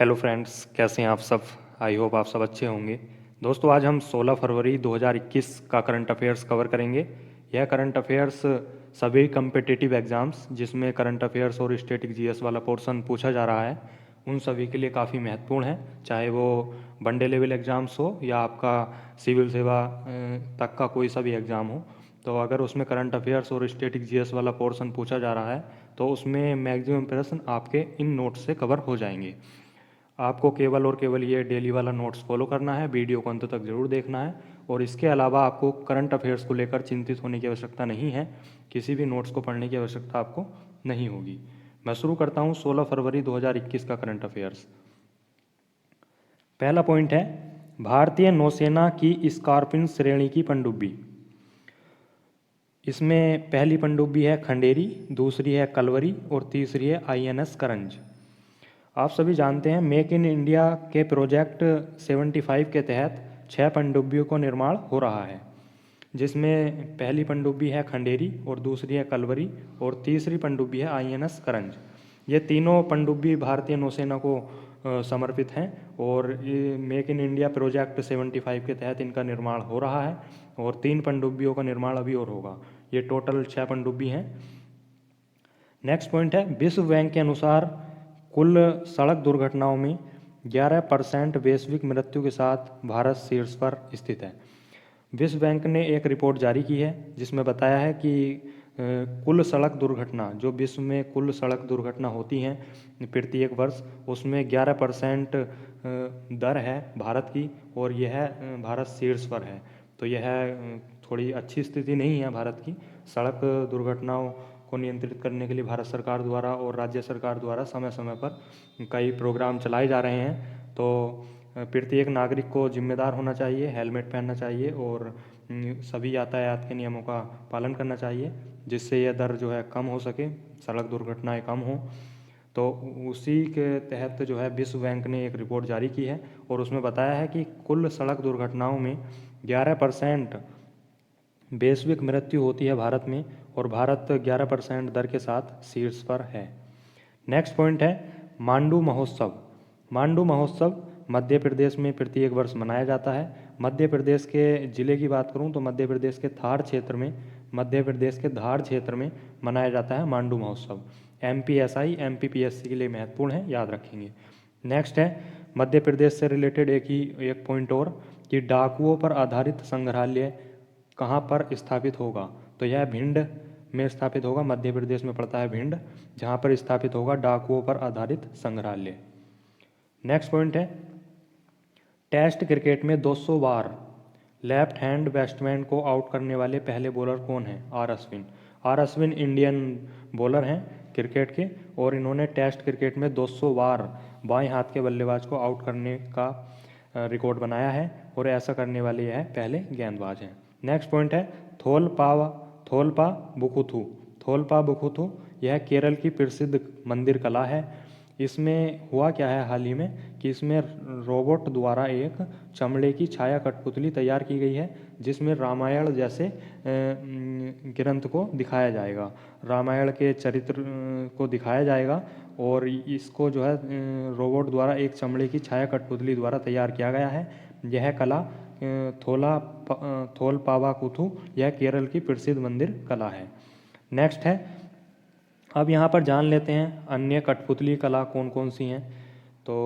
Hello friends, कैसे हैं आप सब। आई होप आप सब अच्छे होंगे। दोस्तों, आज हम 16 फरवरी 2021 का करंट अफेयर्स कवर करेंगे। यह करंट अफेयर्स सभी कम्पिटिटिव एग्ज़ाम्स जिसमें करंट अफेयर्स और स्टैटिक जीएस वाला पोर्शन पूछा जा रहा है, उन सभी के लिए काफ़ी महत्वपूर्ण है। चाहे वो वनडे लेवल एग्ज़ाम्स हो या आपका सिविल सेवा तक का कोई सा भी एग्ज़ाम हो, तो अगर उसमें करंट अफेयर्स और स्टैटिक जीएस वाला पोर्शन पूछा जा रहा है तो उसमें मैक्सिमम प्रश्न आपके इन नोट्स से कवर हो जाएंगे। आपको केवल और केवल ये डेली वाला नोट्स फॉलो करना है, वीडियो को अंत तक ज़रूर देखना है। और इसके अलावा आपको करंट अफेयर्स को लेकर चिंतित होने की आवश्यकता नहीं है। किसी भी नोट्स को पढ़ने की आवश्यकता आपको नहीं होगी। मैं शुरू करता हूँ 16 फरवरी 2021 का करंट अफेयर्स। पहला पॉइंट है, भारतीय नौसेना की स्कॉर्पिन श्रेणी की पनडुब्बी। इसमें पहली पनडुब्बी है खंडेरी, दूसरी है कलवरी और तीसरी है आईएनएस करंज। आप सभी जानते हैं मेक इन इंडिया के प्रोजेक्ट 75 के तहत 6 पनडुब्बियों का निर्माण हो रहा है, जिसमें पहली पनडुब्बी है खंडेरी और दूसरी है कलवरी और तीसरी पनडुब्बी है आईएनएस करंज। ये तीनों पनडुब्बी भारतीय नौसेना को समर्पित हैं और ये मेक इन इंडिया प्रोजेक्ट 75 के तहत इनका निर्माण हो रहा है और 3 पनडुब्बियों का निर्माण अभी और होगा। ये टोटल 6 पनडुब्बी हैं। नेक्स्ट पॉइंट है, विश्व बैंक के अनुसार कुल सड़क दुर्घटनाओं में 11% वैश्विक मृत्यु के साथ भारत शीर्ष पर स्थित है। विश्व बैंक ने एक रिपोर्ट जारी की है जिसमें बताया है कि कुल सड़क दुर्घटना, जो विश्व में कुल सड़क दुर्घटना होती हैं प्रत्येक वर्ष, उसमें 11% दर है भारत की और यह भारत शीर्ष पर है। तो यह थोड़ी अच्छी स्थिति नहीं है भारत की। सड़क दुर्घटनाओं को नियंत्रित करने के लिए भारत सरकार द्वारा और राज्य सरकार द्वारा समय समय पर कई प्रोग्राम चलाए जा रहे हैं। तो प्रत्येक नागरिक को जिम्मेदार होना चाहिए, हेलमेट पहनना चाहिए और सभी यातायात के नियमों का पालन करना चाहिए, जिससे यह दर जो है कम हो सके, सड़क दुर्घटनाएं कम हो। तो उसी के तहत जो है विश्व बैंक ने एक रिपोर्ट जारी की है और उसमें बताया है कि कुल सड़क दुर्घटनाओं में 11% वैश्विक मृत्यु होती है भारत में और भारत 11% दर के साथ शीर्ष पर है। नेक्स्ट पॉइंट है, मांडू महोत्सव। मांडू महोत्सव मध्य प्रदेश में प्रत्येक वर्ष मनाया जाता है। मध्य प्रदेश के ज़िले की बात करूं तो मध्य प्रदेश के धार क्षेत्र में मनाया जाता है मांडू महोत्सव। एमपीएसआई एमपीपीएससी के लिए महत्वपूर्ण है, याद रखेंगे। नेक्स्ट है, मध्य प्रदेश से रिलेटेड एक पॉइंट और, कि डाकुओं पर आधारित संग्रहालय कहाँ पर स्थापित होगा। तो यह भिंड में स्थापित होगा, मध्य प्रदेश में पड़ता है भिंड, जहाँ पर स्थापित होगा डाकुओं पर आधारित संग्रहालय। नेक्स्ट पॉइंट है, टेस्ट क्रिकेट में 200 बार लेफ्ट हैंड बैट्समैन को आउट करने वाले पहले बॉलर कौन हैं। R Ashwin. R Ashwin Indian bowler हैं क्रिकेट के और इन्होंने टेस्ट क्रिकेट में 200 बार बाएं हाथ के बल्लेबाज को आउट करने का रिकॉर्ड बनाया है और ऐसा करने वाले यह पहले गेंदबाज हैं। नेक्स्ट पॉइंट है, थोलपा बुकुथु। थोलपा बुकुथु यह केरल की प्रसिद्ध मंदिर कला है। इसमें हुआ क्या है हाल ही में कि इसमें रोबोट द्वारा एक चमड़े की छाया कठपुतली तैयार की गई है, जिसमें रामायण जैसे ग्रंथ को दिखाया जाएगा, रामायण के चरित्र को दिखाया जाएगा और इसको जो है रोबोट द्वारा एक चमड़े की छाया कठपुतली द्वारा तैयार किया गया है। यह कला थोलपावाकुथु यह केरल की प्रसिद्ध मंदिर कला है। नेक्स्ट है, अब यहाँ पर जान लेते हैं अन्य कठपुतली कला कौन कौन सी हैं। तो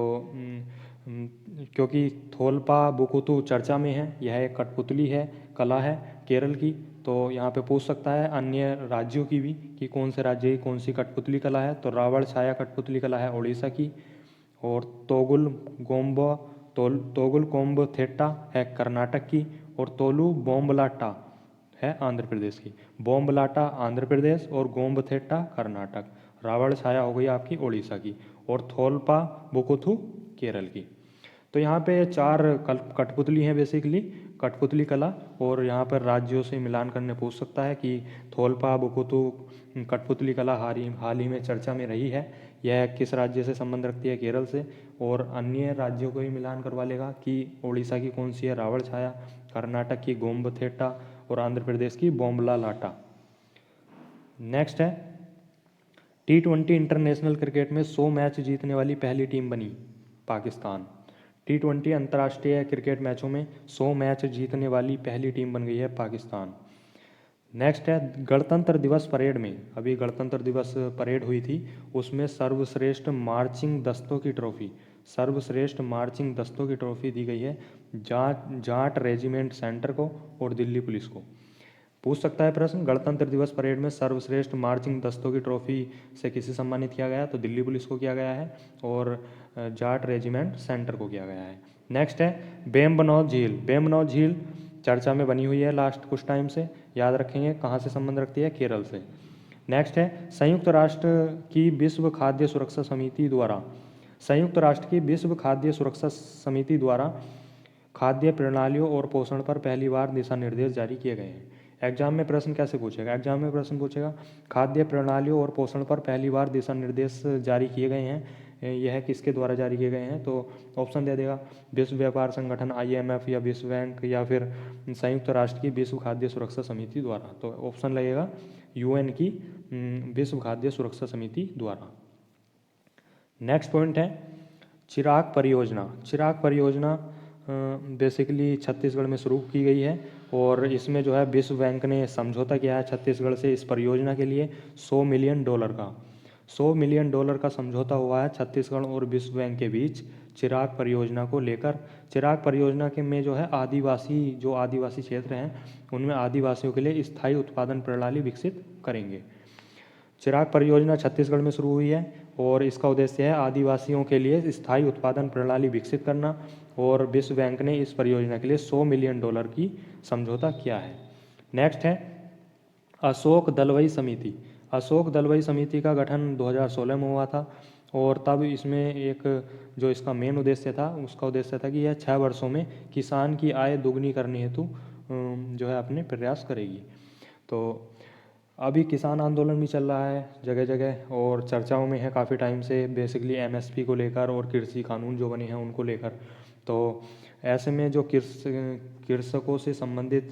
क्योंकि थोलपा बुकुतु चर्चा में है, यह एक कठपुतली है, कला है केरल की, तो यहाँ पे पूछ सकता है अन्य राज्यों की भी कि कौन से राज्य की कौन सी कठपुतली कला है। तो रावण छाया कठपुतली कला है उड़ीसा की और तोगुल कोम्ब थेट्टा है कर्नाटक की और तोलू बोम्बलाटा है आंध्र प्रदेश की। बोम्बलाटा आंध्र प्रदेश और गोम्बथेट्टा कर्नाटक। रावण छाया हो गई आपकी उड़ीसा की और थोलपा बुकुथु केरल की। तो यहाँ पे 4 कठपुतली हैं बेसिकली, कठपुतली कला, और यहाँ पर राज्यों से मिलान करने पूछ सकता है कि थोलपा बुकुथु कठपुतली कला हाल ही में चर्चा में रही है, यह किस राज्य से संबंध रखती है, केरल से, और अन्य राज्यों को ही मिलान करवा लेगा कि उड़ीसा की कौन सी है रावण छाया, कर्नाटक की गोम्बथेट्टा और आंध्र प्रदेश की बोम्बला लाटा। नेक्स्ट है, T20 इंटरनेशनल क्रिकेट में 100 मैच जीतने वाली पहली टीम बनी। पाकिस्तान। T20 अंतर्राष्ट्रीय क्रिकेट मैचों में 100 मैच जीतने वाली पहली टीम बन गई है पाकिस्तान। नेक्स्ट है गणतंत्र दिवस परेड में, अभी गणतंत्र दिवस परेड हुई थी, उसमें सर्वश्रेष्ठ मार्चिंग दस्तों की ट्रॉफी, सर्वश्रेष्ठ मार्चिंग दस्तों की ट्रॉफी दी गई है जाट रेजिमेंट सेंटर को और दिल्ली पुलिस को। पूछ सकता है प्रश्न, गणतंत्र दिवस परेड में सर्वश्रेष्ठ मार्चिंग दस्तों की ट्रॉफी से किसे सम्मानित किया गया, तो दिल्ली पुलिस को किया गया है और जाट रेजिमेंट सेंटर को किया गया है। नेक्स्ट है बेम्बनौर झील, बेम्बनौर झील चर्चा में बनी हुई है लास्ट कुछ टाइम से, याद रखेंगे कहाँ से संबंध रखती है, केरल से। नेक्स्ट है संयुक्त राष्ट्र की विश्व खाद्य सुरक्षा समिति द्वारा, संयुक्त राष्ट्र की विश्व खाद्य सुरक्षा समिति द्वारा खाद्य प्रणालियों और पोषण पर पहली बार दिशा निर्देश जारी किए गए हैं। एग्जाम में प्रश्न कैसे पूछेगा, एग्जाम में प्रश्न पूछेगा खाद्य प्रणालियों और पोषण पर पहली बार दिशा निर्देश जारी किए गए हैं, यह किसके द्वारा जारी किए गए हैं, तो ऑप्शन दे देगा विश्व व्यापार संगठन IMF या विश्व बैंक या फिर संयुक्त राष्ट्र की विश्व खाद्य सुरक्षा समिति द्वारा, तो ऑप्शन लगेगा UN की विश्व खाद्य सुरक्षा समिति द्वारा। नेक्स्ट पॉइंट है चिराग परियोजना, चिराग परियोजना बेसिकली छत्तीसगढ़ में शुरू की गई है और इसमें जो है विश्व बैंक ने समझौता किया है छत्तीसगढ़ से इस परियोजना के लिए $100 मिलियन का, $100 मिलियन का समझौता हुआ है छत्तीसगढ़ और विश्व बैंक के बीच चिराग परियोजना को लेकर। चिराग परियोजना के में जो है आदिवासी क्षेत्र हैं उनमें आदिवासियों के लिए स्थायी उत्पादन प्रणाली विकसित करेंगे। चिराग परियोजना छत्तीसगढ़ में शुरू हुई है और इसका उद्देश्य है आदिवासियों के लिए स्थायी उत्पादन प्रणाली विकसित करना और विश्व बैंक ने इस परियोजना के लिए $100 मिलियन की समझौता किया है। नेक्स्ट है अशोक दलवई समिति, अशोक दलवई समिति का गठन 2016 में हुआ था और तब इसमें एक जो इसका मेन उद्देश्य था उसका उद्देश्य था कि यह 6 वर्षों में किसान की आय दोगुनी करने हेतु जो है अपने प्रयास करेगी। तो अभी किसान आंदोलन भी चल रहा है जगह जगह और चर्चाओं में है काफ़ी टाइम से, बेसिकली MSP को लेकर और कृषि कानून जो बने हैं उनको लेकर। तो ऐसे में जो कृषकों से संबंधित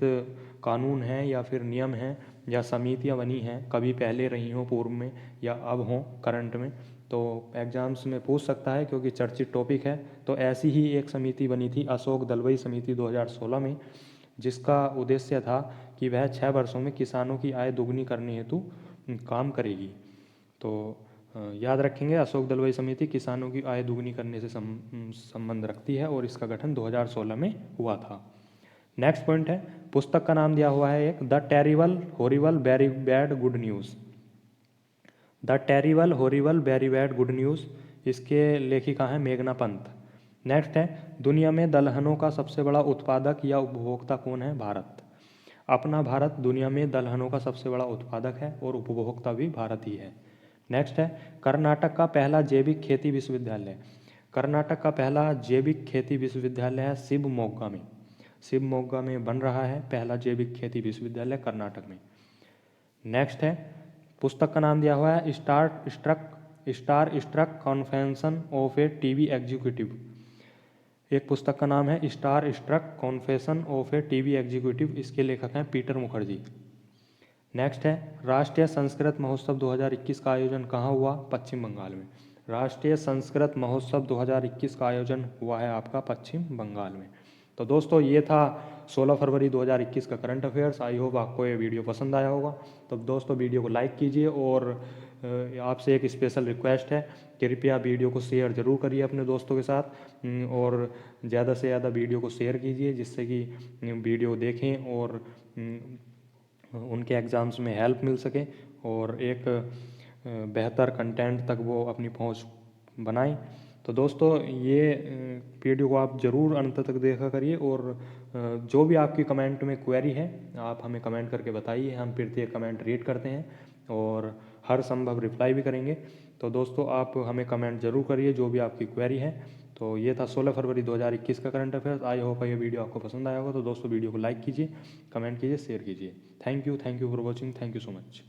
कानून हैं या फिर नियम हैं या समितियां बनी हैं, कभी पहले रही हों पूर्व में या अब हों करंट में, तो एग्जाम्स में पूछ सकता है क्योंकि चर्चित टॉपिक है। तो ऐसी ही एक समिति बनी थी अशोक दलवई समिति 2016 में, जिसका उद्देश्य था कि वह 6 वर्षों में किसानों की आय दोगुनी करने हेतु काम करेगी। तो याद रखेंगे अशोक दलवई समिति किसानों की आय दोगुनी करने से संबंध रखती है और इसका गठन 2016 में हुआ था। नेक्स्ट पॉइंट है पुस्तक का नाम दिया हुआ है एक the terrible horrible very bad good news, the terrible horrible very bad good news, इसके लेखिका हैं मेघना पंत। नेक्स्ट है दुनिया में दलहनों का सबसे बड़ा उत्पादक या उपभोक्ता कौन है, भारत। अपना भारत दुनिया में दलहनों का सबसे बड़ा उत्पादक है और उपभोक्ता भी भारत ही है। नेक्स्ट है कर्नाटक का पहला जैविक खेती विश्वविद्यालय, कर्नाटक का पहला जैविक खेती विश्वविद्यालय है शिवमोग्गा में, शिवमोग्गा में बन रहा है पहला जैविक खेती विश्वविद्यालय कर्नाटक में। नेक्स्ट है पुस्तक का नाम दिया हुआ है star struck confession of a TV executive, एक पुस्तक का नाम है star struck confession of a TV executive, इसके लेखक हैं पीटर मुखर्जी। नेक्स्ट है राष्ट्रीय संस्कृत महोत्सव 2021 का आयोजन कहाँ हुआ, पश्चिम बंगाल में। राष्ट्रीय संस्कृत महोत्सव 2021 का आयोजन हुआ है आपका पश्चिम बंगाल में। तो दोस्तों ये था 16 फरवरी 2021 का करंट अफेयर्स। आई होप आपको ये वीडियो पसंद आया होगा। तो दोस्तों वीडियो को लाइक कीजिए और आपसे एक स्पेशल रिक्वेस्ट है, कृपया वीडियो को शेयर ज़रूर करिए अपने दोस्तों के साथ और ज़्यादा से ज़्यादा वीडियो को शेयर कीजिए जिससे कि वीडियो देखें और उनके एग्ज़ाम्स में हेल्प मिल सके और एक बेहतर कंटेंट तक वो अपनी पहुंच बनाएं। तो दोस्तों ये वीडियो को आप ज़रूर अंत तक देखा करिए और जो भी आपकी कमेंट में क्वेरी है आप हमें कमेंट करके बताइए, हम प्रत्येक कमेंट रीड करते हैं और हर संभव रिप्लाई भी करेंगे। तो दोस्तों आप हमें कमेंट ज़रूर करिए जो भी आपकी क्वेरी है। तो ये था 16 फरवरी 2021 का करंट अफेयर्स। आई होप ये वीडियो आपको पसंद आया होगा। तो दोस्तों वीडियो को लाइक कीजिए, कमेंट कीजिए, शेयर कीजिए। Thank you for watching, thank you so much.